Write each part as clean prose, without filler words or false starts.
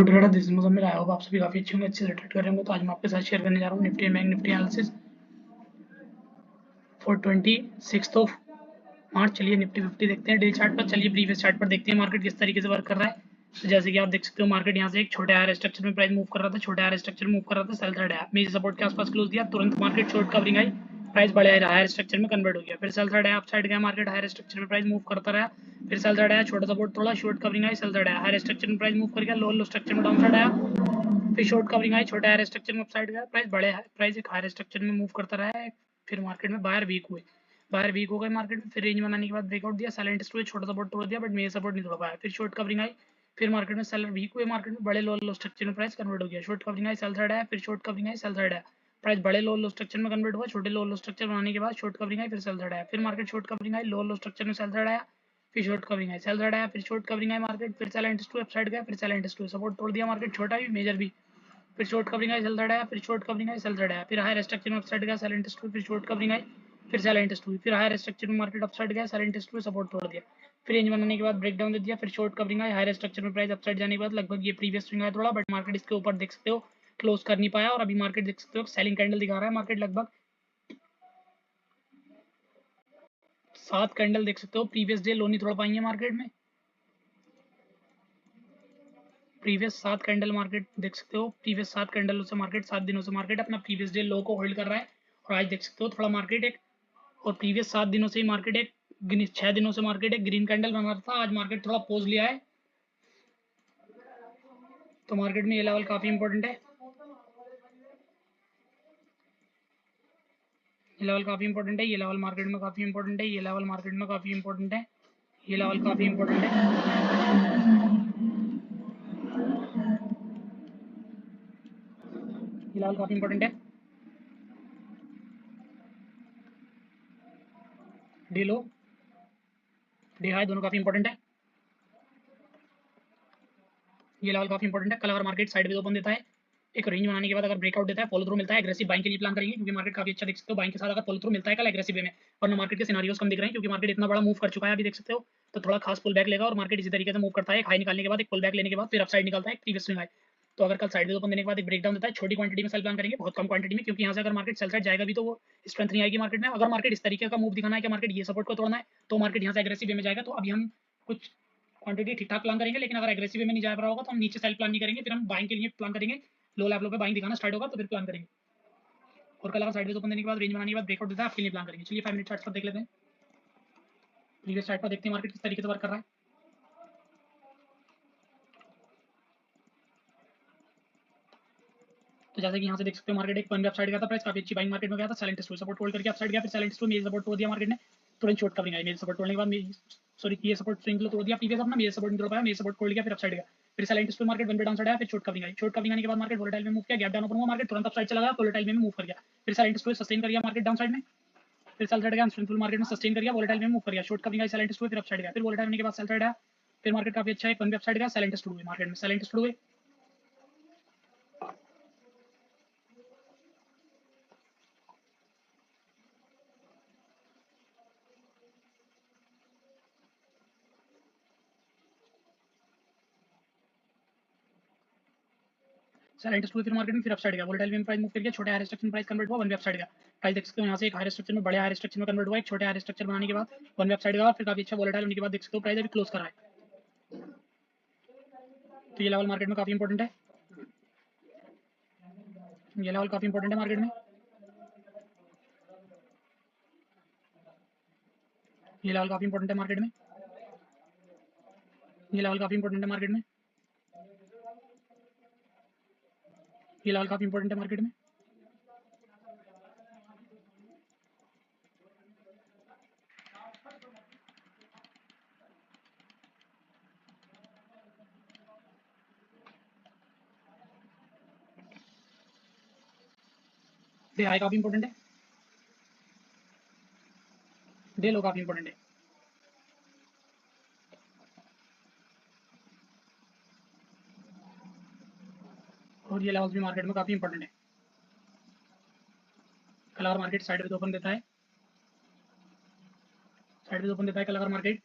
Hello trader, this is Muzammil. I hope आप सभी काफ़ी अच्छे होंगे, अच्छे से ट्रेड कर रहे होंगे। तो आज मैं आपके साथ शेयर करने जा रहा हूँ Nifty and bank Nifty analysis for 26 मार्च। चलिए निफ्टी 50 देखते हैं डेली चार्ट पर। चलिए प्रीवियस चार्ट पर देखते हैं मार्केट किस तरीके से वर्क कर रहा है। तो जैसे कि आप देख सकते हो, मार्केट यहाँ से एक छोटे हायर स्ट्रक्चर में प्राइस मूव कर रहा था, छोटे हायर स्ट्रक्चर में मूव कर रहा था, सेल थर्ड है मेजर सपोर्ट के आसपास क्लोज दिया, तुरंत मार्केट शॉर्ट कवरिंग आई, प्राइस बड़े हायर स्ट्रक्चर में कन्वर्ट हो गया। फिर सेल थर्ड है अप साइड गया, मार्केट हायर स्ट्रक्चर में प्राइस मूव करता रहा। फिर सेल थर्ड है छोटा सपोर्ट थोड़ा शॉर्ट कवरिंग आई, सेल थर्ड है हायर स्ट्रक्चर में प्राइस मूव कर गया, लो स्ट्रक्चर में डाउन साइड आया, फिर शॉर्ट कवरिंग आई, छोटे हायर स्ट्रक्चर में अपसाइड गया, प्राइस बड़े प्राइस एक हायर स्ट्रक्चर में मूव करता रहा है। फिर मार्केट में बाहर वीक हुए, बाहर वीक हो गए मार्केट में। फिर रेंज बनाने के बाद ब्रेकआउट दिया, साइलेंट हुए, छोटा सपोर्ट तोड़ दिया, बट मेजर सपोर्ट नहीं तोड़ पाया। फिर शॉर्ट कवरिंग आई, फिर मार्केट में सेलर वीक हुए, मार्केट में बड़े लो स्ट्रक्चर में प्राइस कन्वर्ट हो गया। शॉर्ट कवरिंग आई, सेल थर्ड है, फिर शॉर्ट कवरिंग आई, सेल थर्ड है, प्राइस बड़े लो स्ट्रक्चर में कन्वर्ट हुआ, छोटे लो स्ट्रक्चर बनाने के बाद शॉर्ट कवरिंग आई, फिर सेल थर्ड है, फिर मार्केट शॉर्ट कवरिंग आई, लो स्ट्रक्चर में सेल थर्ड आया, फिर शॉर्ट कवरिंग आई, सेल थर्ड आया, फिर शॉर्ट कवरिंग आई मार्केट, फिर सेल इंटरेस्ट अपसाइड गया, फिर सेल इंटरेस्ट सपोर्ट तोड़ दिया मार्केट, छोटा भी मेजर भी, फिर शॉर्ट कवरिंग आई, सेल थर्ड आया, फिर शॉर्ट कवरिंग आई, सेल थर्ड आया, फिर हायर स्ट्रक्चर में अपसाइड गया, सेल इंटरेस्ट फिर शॉर्ट कवरिंग आई, फिर सेल इंटरेस्ट फिर हायर स्ट्रक्चर में मार्केट अपसाइड गया, सेल इंटरेस्ट सपोर्ट तोड़ दिया, फिर रेंज बनाने के बाद ब्रेकडाउन दे दिया, फिर शॉर्ट कवरिंग आई, हायर स्ट्रक्चर में प्राइस अपसाइड जाने के बाद लगभग ये प्रीवियस स्विंग आया थोड़ा, बट मार्केट इसके ऊपर देख सकते हो क्लोज कर नहीं पाया। और अभी मार्केट देख सकते हो सेलिंग कैंडल दिखा रहा है, मार्केट लगभग 7 कैंडल देख सकते हो प्रीवियस डे लो नहीं तोड़ पाई है मार्केट में। प्रीवियस 7 कैंडल मार्केट देख सकते हो, प्रीवियस 7 कैंडलों से मार्केट 7 दिनों से मार्केट अपना प्रीवियस डे लो को होल्ड कर रहा है। और आज देख सकते हो थोड़ा मार्केट एक, और प्रीवियस 7 दिनों से ही मार्केट एक, 6 दिनों से मार्केट एक ग्रीन कैंडल बना रहा था, आज मार्केट थोड़ा पोज लिया है। तो मार्केट में ये लेवल काफ़ी इंपॉर्टेंट है, ये लेवल काफ़ी इंपॉर्टेंट है, ये लेवल मार्केट में काफ़ी इंपॉर्टेंट है, ये लेवल मार्केट में काफ़ी इंपॉर्टेंट है, ये लेवल काफ़ी इंपॉर्टेंट है, ये लेवल काफ़ी इंपॉर्टेंट है। डे लो डे हाई दोनों काफ़ी इंपॉर्टेंट है, ये लेवल काफ़ी इंपॉर्टेंट है। कल अगर मार्केट साइड ओपन देता है, एक रेंज बनाने के बाद अगर ब्रेकआउट देता है, फॉलो थ्रू मिलता है, एग्रेसिव बाइंग के लिए प्लान करेंगे, क्योंकि मार्केट काफी अच्छा देख सकते हो बाइंग के साथ अगर फॉलो थ्रू मिलता है कल एग्रेसिव वे में। वरना मार्केट के सिनारियोस कम दिख रहे हैं, क्योंकि मार्केट इतना बड़ा मूव कर चुका है अभी देख सकते हो। तो थोड़ा खास पुल बैक लेगा और मार्केट इसी तरीके से मूव करता है, हाई निकालने के बाद एक पुल बैक लेने के बाद फिर अपसाइड निकलता है प्रीवियस स्विंग हाई। तो अगर कल साइड ओपन देने के बाद एक ब्रेकडाउन देता है, छोटी क्वांटिटी में सेल प्लान करेंगे, बहुत कम क्वांटिटी में, क्योंकि यहाँ से अगर मार्केट सेल साइड जाएगा भी तो वो स्ट्रेंथ नहीं आएगी मार्केट में। अगर मार्केट इस तरीके का मूव दिखाना है कि मार्केट ये सपोर्ट को तोड़ना है, तो मार्केट यहाँ से एग्रेसिव वे में जाएगा। तो अभी हम कुछ क्वांटिटी ठीक ठाक प्लान करेंगे, लेकिन अगर एग्रेसिव में नहीं जा रहा होगा तो हम नीचे सेल प्लान नहीं करेंगे, फिर हम बाइंग के लिए प्लान करेंगे। लो लेवलों पे बाइंग दिखाना स्टार्ट होगा तो फिर प्लान करेंगे। और कल अगर साइडवेज ओपन देने के बाद रेंज बनाने के बाद ब्रेकआउट देता है, आपके लिए प्लान करेंगे। चलिए 5 मिनट चार्ट पर देख लेते हैं, प्रीवियस चार्ट पर देखते हैं मार्केट किस तरीके से वर्क कर रहा है। तो जैसे कि यहाँ से देख सकते हो मार्केट एक पॉइंट अपसाइड गया था, प्राइस काफी अच्छी बाइंग मार्केट में गया था, साइलेंट सपोर्ट होल्ड करके अपसाइड गया, फिर साइलेंट मेजर सपोर्ट तोड़ दिया मार्केट ने, तुरंत शॉर्ट कवरिंग आई, मेजर सपोर्ट तोड़ने के बाद सॉरी ये सपोर्ट स्विंग तोड़ दिया प्रीवियस अपना, मेजर सपोर्ट नहीं तोड़ पाया, मेजर सपोर्ट खोल गया, फिर अपसाइड गया, फिर साइलेंट पे मार्केट वन पे डाउन साइड आया, फिर शॉर्ट कवरिंग आई, शॉर्ट कवरिंग आने के बाद मार्केट वोलेटाइल में मूव किया, गैप डाउन ओपन हुआ, मार्केट तुरंत अपसाइड चला गया, वोलेटाइल में मूव कर गया, फिर साइलेंट पे सस्टेन कर गया मार्केट डाउन साइड में, फिर सेल थर्ड गया, स्ट्रेंथफुल मार्केट में सस्टेन कर गया, वोलेटाइल में मूव कर गया, शॉर्ट कवरिंग आई, साइलेंट फिर अपसाइड गया, फिर वोलेटाइल होने के बाद सेल थर्ड आया, फिर मार्केट काफी अच्छा है, वन पे अपसाइड गया, साइलेंट हुए मार्केट में, साइलेंट हुए। साइलेंट हुए फिर मार्केट में, फिर अपसाइड गया, वोलेटाइल में प्राइस मूव कर गया, छोटे हायर स्ट्रक्चर में प्राइस कन्वर्ट हुआ, वन वे अपसाइड गया, प्राइस देख सकते हो यहाँ से एक हायर स्ट्रक्चर में बड़े हायर स्ट्रक्चर में कन्वर्ट हुआ, एक छोटे हायर स्ट्रक्चर बनाने के बाद वन वे अपसाइड गया, फिर काफी अच्छा वोलेटाइल होने के बाद देख सकते हो प्राइस अभी क्लोज करा है। तो ये लेवल मार्केट में काफी इंपॉर्टेंट है, ये लेवल काफी इंपॉर्टेंट है मार्केट में, ये लेवल काफी इंपॉर्टेंट है मार्केट में, ये लेवल काफी इंपॉर्टेंट है मार्केट में, ये लेवल काफी इंपॉर्टेंट है मार्केट में। डे हाई काफी इंपॉर्टेंट है, डे लो काफी इंपॉर्टेंट है, और ये लेवल्स भी मार्केट में काफी इंपॉर्टेंट है। कल अगर मार्केट साइड ओपन देता है, साइड ओपन देता है कल अगर मार्केट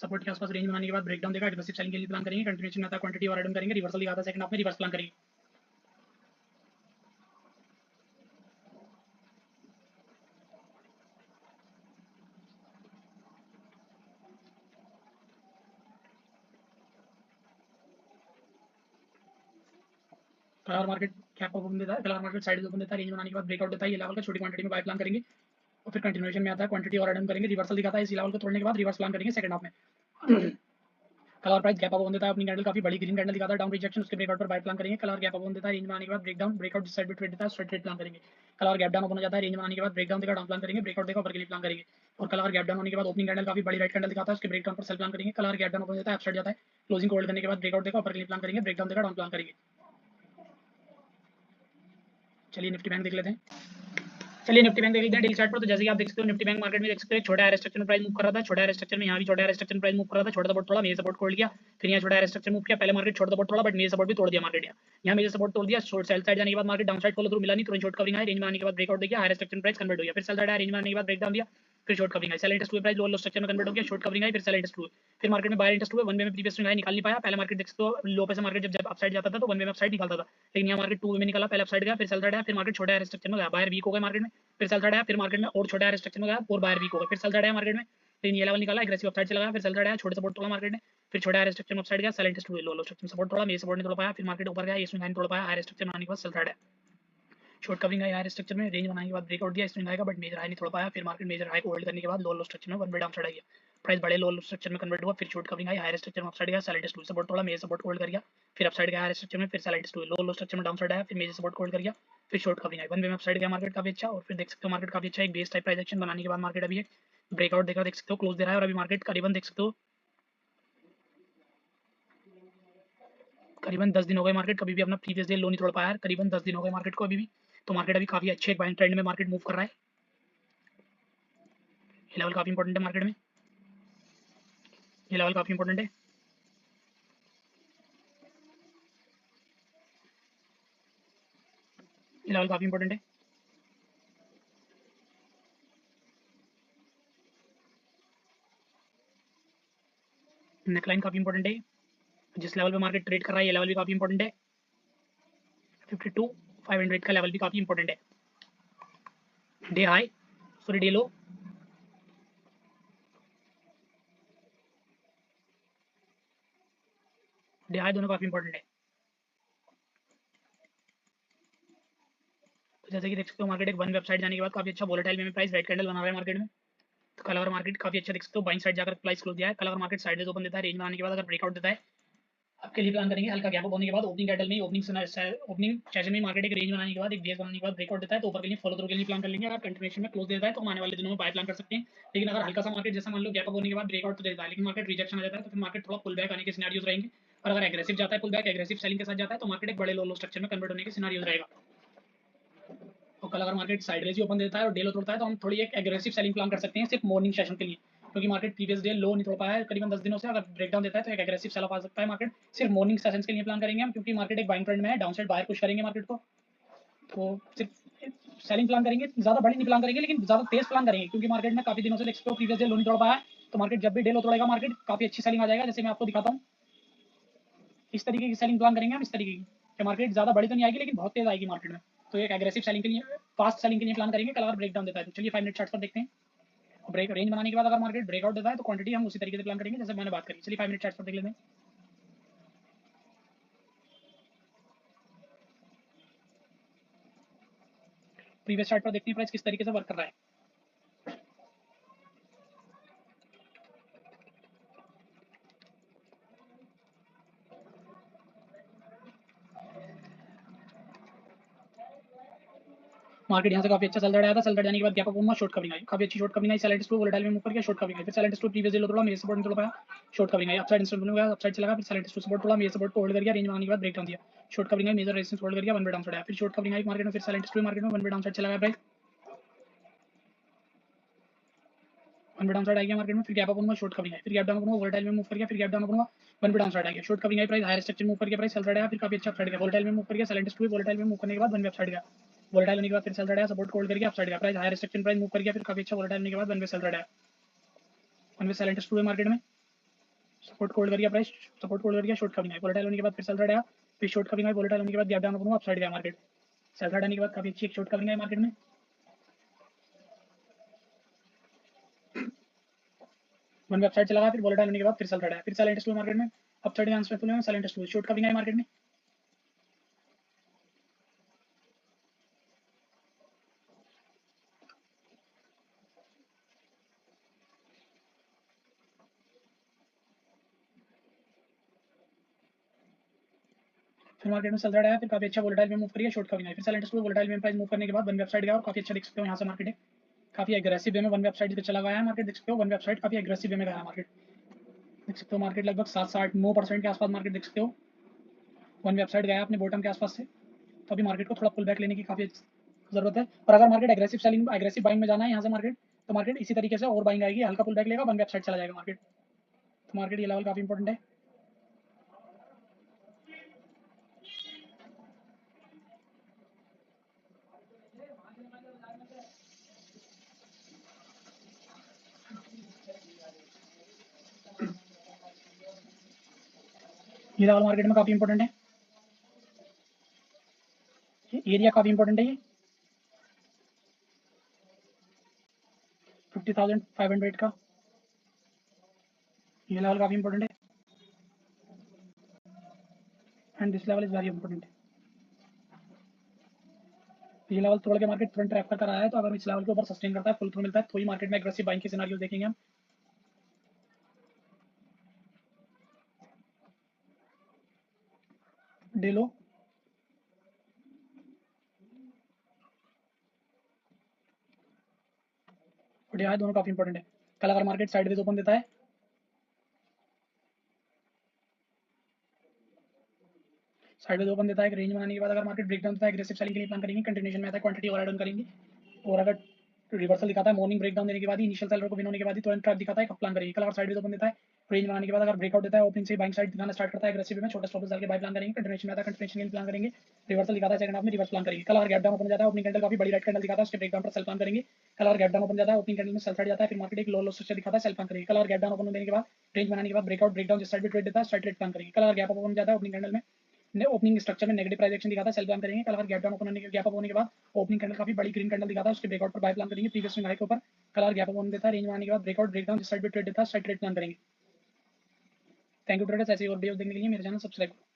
सपोर्ट के आसपास रेंज बनाने के बाद ब्रेकडाउन देगा, एग्रेसिव सेलिंग के लिए प्लान करेंगे, कंटिन्यूएशन में आता है क्वांटिटी और एडम करेंगे, रिवर्सल दिखाता है सेकंड हाफ में, रिवर्स प्लान करेंगे। कलर मार्केट कैप ओपन देता है, कलर मार्केट साइड ओपन देता है, रेंज बनाने के बाद ब्रेकआउट देता है, ये लेवल का छोटी क्वांटिटी में बाय प्लान करेंगे और फिर कंटिन्यूएशन में आता है क्वांटिटी और एडम करेंगे, रिवर्सल दिखाता है, इसी लेवल को तोड़ने के बाद रिवर्स प्लान करेंगे सेकंड हाफ में। कलर प्राइस गैप अप देता है, अपनी कैंडल काफी बड़ी ग्रीन कैंडल दिखाता है, डाउन रिजेक्शन, उसके ब्रेकआउट पर बाय प्लान करेंगे, कलर गैप अप देता है, रेंज बनाने के बाद ब्रेकडाउन, ब्रेकआउट जिस साइड पे ट्रेड देता है स्ट्रेट ट्रेड प्लान करेंगे, कलर गैप डाउन ओपन हो जाता है, रेंज बनाने के बाद ब्रेकडाउन देगा, डाउन प्लान करेंगे, ब्रेकआउट देगा, ऊपर के लिए प्लान करेंगे और कलर गैप डाउन होने के बाद ओपनिंग कैंडल काफी बड़ी राइट कैंडल दिखाता है, उसके ब्रेकडाउन पर सेल प्लान करेंगे, कलर गैप डाउन ओपन देता है, अपसाइड जाता है, क्लोजिंग को होल्ड करने के बाद ब्रेकआउट देगा, ऊपर के लिए प्लान करेंगे, ब्रेकडाउन देगा, डाउन प्लान करेंगे। चलिए निफ्टी बैंक देख लेते हैं। चलिए निफ्टी बैंक देख लेते हैं डेली चार्ट पर। तो जैसे कि आप देख सकते हो निफ्टी बैंक मार्केट में देख सकते हो छोटा हायर स्ट्रक्चर में प्राइस मूव कर रहा था, छोटा हायर स्ट्रक्चर में यहाँ भी छोटा हायर स्ट्रक्चर में प्राइस मूव कर रहा था, छोटा सपोर्ट थोड़ा मेजर सपोर्ट तोड़ लिया, फिर यहाँ छोटा हायर स्ट्रक्चर मूव किया, पहले मार्केट छोटा सपोर्ट थोड़ा बट मेजर सपोर्ट भी तोड़ दिया मार्केट, यहाँ मेजर सपोर्ट तोड़ दिया, शॉर्ट सेल साइड जाने के बाद market down side follow through मिला नहीं, तुरंत शॉर्ट कवरिंग है, रेंज में आने के बाद ब्रेकआउट देखिए, हायर स्ट्रक्चर प्राइस कन्वर्ट हो गया, फिर सेल साइड है, रेंज में आने के बाद ब्रेकडाउन दिया, फिर शॉर्ट कवरिंग है, सेल इंटरेस्ट हुए प्राइस लो स्ट्रक्चर में कन्वर्ट हो गया, शॉर्ट कवरिंग है, फिर सेल इंटरेस्ट हुए, फिर मार्केट में बायर इंटरेस्ट हुए, वन वे में प्रीवियस स्विंग हाई निकाल नहीं पाया, पहले मार्केट देख सकते हो लो पे से मार्केट जब अपसाइड जाता था तो वन वे में अपसाइड निकालता था, लेकिन यहाँ मार्केट टू वे में निकाला, पहले अपसाइड गया, फिर सेल साइड है, फिर मार्केट छोटा हायर स्ट्रक्चर में गया, बायर वीक हो गए मार्केट में, फिर सेल साइड है, फिर मार्केट में और छोटा हायर स्ट्रक्चर में गया और बायर वीक हो गए, फिर सेल साइड है मार्केट में, फिर ये लेवल निकाला, एग्रेसिव अपसाइड से लगाया, फिर सेल साइड है, छोटे सपोर्ट तोड़ा मार्केट ने, फिर छोटा हायर स्ट्रक्चर में अपसाइड गया, सेल इंटरेस्ट हुए, लो स्ट्रक्चर में सपोर्ट तोड़ा, मेरे सपोर्ट नहीं तोड़ पाया, फिर मार्केट ऊपर गया, ये स्विंग हाई तोड़ पाया, हायर स्ट्रक्चर में आने के बाद सेल साइड है, short covering high higher structure में, रेंज बनाने के बाद ब्रेकआउट दिया, स्विंग हाई का बट मेजर हाई नहीं तोड़ पाया, फिर मार्केट मेजर हाई को होल्ड करने के बाद लो स्ट्रक्चर में वन वे डाउन साइड आ गया, प्राइस बड़े लो स्ट्रक्चर में कन्वर्ट हुआ, फिर short covering high higher structure में अपसाइड गया, सेल इंटरेस्ट सपोर्ट तोड़ा, मेजर सपोर्ट होल्ड कर गया, फिर अपसाइड गया हायर स्ट्रक्चर में, फिर सेल इंटरेस्ट लो स्ट्रक्चर में डाउन साइड आया, फिर मेजर सपोर्ट होल्ड कर गया, फिर शॉर्ट कवरिंग आई, वन वे में अपसाइड गया मार्केट काफी अच्छा, और फिर देख सकते हो मार्केट काफी अच्छा एक बेस टाइप प्राइस एक्शन बनाने के बाद मार्केट अभी एक ब्रेकआउट देकर देख सकते हो क्लोज दे रहा है, और अभी मार्केट करीबन देख सकते हो करीबन 10 दिन हो गए मार्केट कभी भी अपना प्रीवियस डे लो नहीं तोड़ पाया है, करीबन 10 दिन हो गए मार्केट को अभी भी, तो मार्केट अभी काफी अच्छे एक बाइंग ट्रेंड में मार्केट मूव कर रहा है, ये लेवल काफी इंपॉर्टेंट है मार्केट में, ये लेवल काफी इंपॉर्टेंट है, ये लेवल काफी इंपॉर्टेंट है, नेकलाइन काफी इंपॉर्टेंट है, जिस लेवल पे मार्केट ट्रेड कर रहा है ये लेवल भी काफी इंपॉर्टेंट है, 52 500 का लेवल भी काफी इंपॉर्टेंट है, डे हाई सॉरी डे लो, डे हाई दोनों काफी इंपॉर्टेंट है। तो जैसे कि देख सकते हो मार्केट एक वन वेबसाइट जाने के बाद काफी अच्छा वोलेटाइल में प्राइस रेड कैंडल बना रहा है मार्केट में, तो कल अगर मार्केट काफी अच्छा देख सकते हो बाइंग साइड जाकर प्राइस क्लोज दिया है, कल अगर मार्केट साइडवेज ओपन देता है, रेंज में आने के बाद अगर ब्रेकआउट देता है आपके लिए प्लान करेंगे, हल्का गैप अप होने के बाद ओपनिंग कैंडल में ओपनिंग सेशन में मार्केट एक रेंज बनाने के बाद एक बेस बनाने के बाद ब्रेकआउट देता है तो ऊपर के लिए फॉलो थ्रू के लिए प्लान कर लेंगे, अगर कंटिन्यूएशन में क्लोज देता है तो हम आने वाले दिनों में बाय प्लान कर सकते हैं, लेकिन अगर हल्का सा मार्केट जैसा मान लो गैप अप होने के बाद ब्रेकआउट तो देता है लेकिन मार्केट रिजेक्शन आ जाता है तो फिर मार्केट थोड़ा पुल बैक आने के सिनेरियोज रहेंगे, और अगर एग्रेसिव जाता है पुल बैक एग्रेसिव सेलिंग के साथ जाता है तो मार्केट एक बड़े लो स्ट्रक्चर में कन्वर्ट होने के सिनेरियोज रहेगा। और कल अगर मार्केट साइडवेज ही ओपन देता है और डे लो तोड़ता है तो हम थोड़ी एक एग्रेसिव सेलिंग प्लान कर सकते हैं सिर्फ मॉर्निंग सेशन के लिए, क्योंकि मार्केट प्रीवियस डे लो नहीं तोड़ पाया है करीबन 10 दिनों से, अगर ब्रेकडाउन देता है तो एक एग्रेसिव सेल ऑफ आ सकता है मार्केट, सिर्फ मॉर्निंग सेशंस के लिए प्लान करेंगे हम, क्योंकि मार्केट एक बाइंग ट्रेंड में है, डाउन साइड बाहर पुश करेंगे मार्केट को, तो सिर्फ सेलिंग प्लान करेंगे, ज्यादा बड़ी नहीं प्लान करेंगे लेकिन ज्यादा तेज प्लान करेंगे, क्योंकि मार्केट में काफी दिनों से देख सकते हो प्रीवियस डे लो नहीं तोड़ पाया है, तो मार्केट जब भी डे लो तोड़ेगा मार्केट काफी अच्छी सेलिंग आ जाएगा, जैसे मैं आपको दिखाता हूँ इस तरीके की सेलिंग प्लान करेंगे हम, इस तरीके की मार्केट ज्यादा बड़ी तो नहीं आएगी लेकिन बहुत तेज आएगी मार्केट में, तो एक एग्रेसिव सेलिंग के लिए फास्ट सेलिंग के लिए प्लान करेंगे, कल अगर ब्रेकडाउन देता है तो चलिए 5 मिनट चार्ट पर देखते हैं, ब्रेक रेंज बनाने के बाद अगर मार्केट ब्रेकआउट देता है तो क्वांटिटी हम उसी तरीके से प्लान करेंगे जैसे मैंने बात करी, चलिए 5 मिनट चार्ट पर देख लेते हैं। प्रीवियस चार्ट पर देखते हैं प्राइस किस तरीके से वर्क कर रहा है, मार्केट यहाँ से काफी अच्छा सेल आया था, सेल जाने के बाद गैप अप हुआ, शॉर्ट कवरिंग आई, काफी अच्छी शॉर्ट कवरिंग आई, सेल इंटरेस्ट वोलेटाइल में मूव करके शॉर्ट कवरिंग आई, फिर सेल इंटरेस्ट प्रीवियस लो थोड़ा मेरे सपोर्ट नहीं तोड़ पाया, शॉर्ट कवरिंग आई, अपसाइड इंस्टेंट बन गया, अपसाइड चला गया, फिर सेल इंटरेस्ट सपोर्ट थोड़ा मेरे सपोर्ट को होल्ड कर गया, रेंज बनाने के बाद ब्रेकडाउन दिया, शॉर्ट कवरिंग आई, मेजर रेजिस्टेंस होल्ड कर गया, वन वे डाउन साइड आया, फिर शॉर्ट कवरिंग आई मार्केट में, फिर सेल इंटरेस्ट मार्केट में वन वे डाउन साइड चला गया price, one way down side आ गया मार्केट में, फिर गैप अप हुआ, शॉर्ट कवरिंग आई, फिर गैप डाउन हुआ, वोलेटाइल में मूव कर गया, फिर गैप डाउन हुआ, वन वे डाउन साइड आ गया, शॉर्ट कवरिंग आई, प्राइस हायर स्ट्रक्चर मूव कर गया, प्राइस सेल साइड आया, फिर काफी अच्छा साइड गया, वोलेटाइल में मूव कर गया, सेल इंटरेस्ट हुई, वोलेटाइल में मूव करने के बाद वन वे साइड गया, वोलेटाइल होने के बाद फिर सेल साइड आया, सपोर्ट होल्ड करके अपसाइड गया, price higher structure price move कर गया, फिर काफी अच्छा वोलेटाइल होने के बाद वन वे सेल साइड आया, वन वे सेल इंटरेस्ट हुए मार्केट में, सपोर्ट होल्ड करिए प्राइस, सपोर्ट होल्ड करिए, शॉर्ट कमिंग है, वोलेटाइल होने के बाद फिर सेल थ्रेड आया, फिर शॉर्ट कमिंग है, वोलेटाइल होने के बाद गैप डाउन ओपन हुआ, अपसाइड गया मार्केट। सेल थ्रेड आने के बाद काफी अच्छी एक शॉर्ट कमिंग है मार्केट में। 1 वेबसाइट चला गया, फिर वोलेटाइल होने के बाद फिर सेल थ्रेड आया, फिर सेल इंटरेस्ट हुआ मार्केट में, अपसाइड में आंसर में सेल इंटरेस्ट हुआ, शॉर्ट कमिंग है मार्केट में। फिर मार्केट में सेल थ्रेड आया, फिर काफी अच्छा वोलेटाइल में मूव करिए, शॉर्ट कमिंग है, फिर सेल इंटरेस्ट हुआ, वोलेटाइल में प्राइस मूव करने के बाद 1 वेबसाइट गया और काफी अच्छा देख सकते हो यहाँ से मार्केट है काफी एग्रेसिव वे में 1 वेबसाइट पे चला गया है मार्केट, देख सकते हो 1 वेबसाइट काफी एग्रेसिव वे में गया है मार्केट, देख सकते हो मार्केट लगभग 7 से 8 9% के आसपास मार्केट देख सकते हो 1 वेबसाइट गया अपने बॉटम के आसपास से। तो अभी मार्केट को थोड़ा पुल बैक लेने की काफी जरूरत है, और अगर market aggressive selling aggressive buying में जाना है यहाँ से मार्केट, तो मार्केट इसी तरीके से और बाइंग आएगी, हल्का पुल बैक लेगा 1 वेबसाइट चला जाएगा मार्केट। तो मार्केट ये लेवल काफी इंपॉर्टेंट है। ये लेवल मार्केट में काफी इंपॉर्टेंट है, ये एरिया काफी इंपॉर्टेंट है, ये 50,500 का ये लेवल काफी इंपॉर्टेंट है, and this level is very important. ये लेवल तोड़ के मार्केट तुरंत ट्रैप कर आया है, तो अगर इस लेवल के ऊपर सस्टेन करता है, फुल थ्रू मिलता है, तो ही मार्केट में एग्रेसिव बाइंग के सिनारियो देखेंगे हम। डेलो और यहाँ दोनों काफी इंपॉर्टेंट है। कल अगर मार्केट साइडवेज ओपन देता है, साइडवेज ओपन देता है, एक रेंज बनाने के बाद अगर मार्केट ब्रेकडाउन देता है, एग्रेसिव सेलिंग के लिए प्लान करेंगे, कंटिन्यूएशन में आता है, क्वांटिटी और डाउन करेंगे, और अगर रिवर्सल दिखाता है मॉर्निंग ब्रेकडाउन देने के बाद ही, इनिशियल सेलर को विन होने के बाद ही तुरंत ट्रैप दिखाता है, कब प्लान करेंगे। कल अगर साइडवेज ओपन देता है, रेंज बनाने के बाद अगर ब्रेकआउट देता है, ओपनिंग से बाइंग साइड दिखाना स्टार्ट करता है, एग्रेसिव में छोटा स्टॉप लॉस डाल के बाय प्लान करेंगे, कंटिन्यूएशन में आता है, कंटिन्यूएशन के लिए प्लान करेंगे, रिवर्सल दिखाता है सेकंड हाफ में, रिवर्स प्लान करेंगे। कल अगर गैप डाउन ओपन जाता है, ओपनिंग कैंडल काफी बड़ी राइट कैंडल दिखाता है, उसके ब्रेकडाउन पर सेल प्लान करेंगे। कल अगर गैप डाउन ओपन जाता है, ओपनिंग कैंडल में सेल साइड जाता है, फिर मार्केट एक लो लो स्ट्रक्चर दिखाता है, सेल प्लान करेंगे। कल अगर गैप डाउन ओपन देने के बाद, रेंज बनाने के बाद ब्रेकआउट ब्रेकडाउन जिस साइड पे ट्रेड देता है, स्ट्राइक ट्रेड प्लान करेंगे। कल अगर गैप ओपन जाता है, ओपनिंग कैंडल में ओपनिंग स्ट्रक्चर में नेगेटिव प्राइस एक्शन दिखाता है, सेल प्लान करेंगे। कल अगर गैप डाउन ओपन होने के गैप अप होने के बाद ओपनिंग कैंडल काफी बड़ी ग्रीन कैंडल दिखाता है, उसके ब्रेकआउट पर बाय प्लान करेंगे, प्रीवियस स्विंग हाई के ऊपर। कल अगर गैप अप होने देता है, रेंज बनाने के बाद ब्रेकआउट ब्रेकडाउन जिस साइड पे ट्रेड देता है, साइड ट्रेड प्लान करेंगे। थैंक यू ट्रेडर्स, ऐसे और वीडियो देखने के लिए मेरे चैनल सब्सक्राइब करो।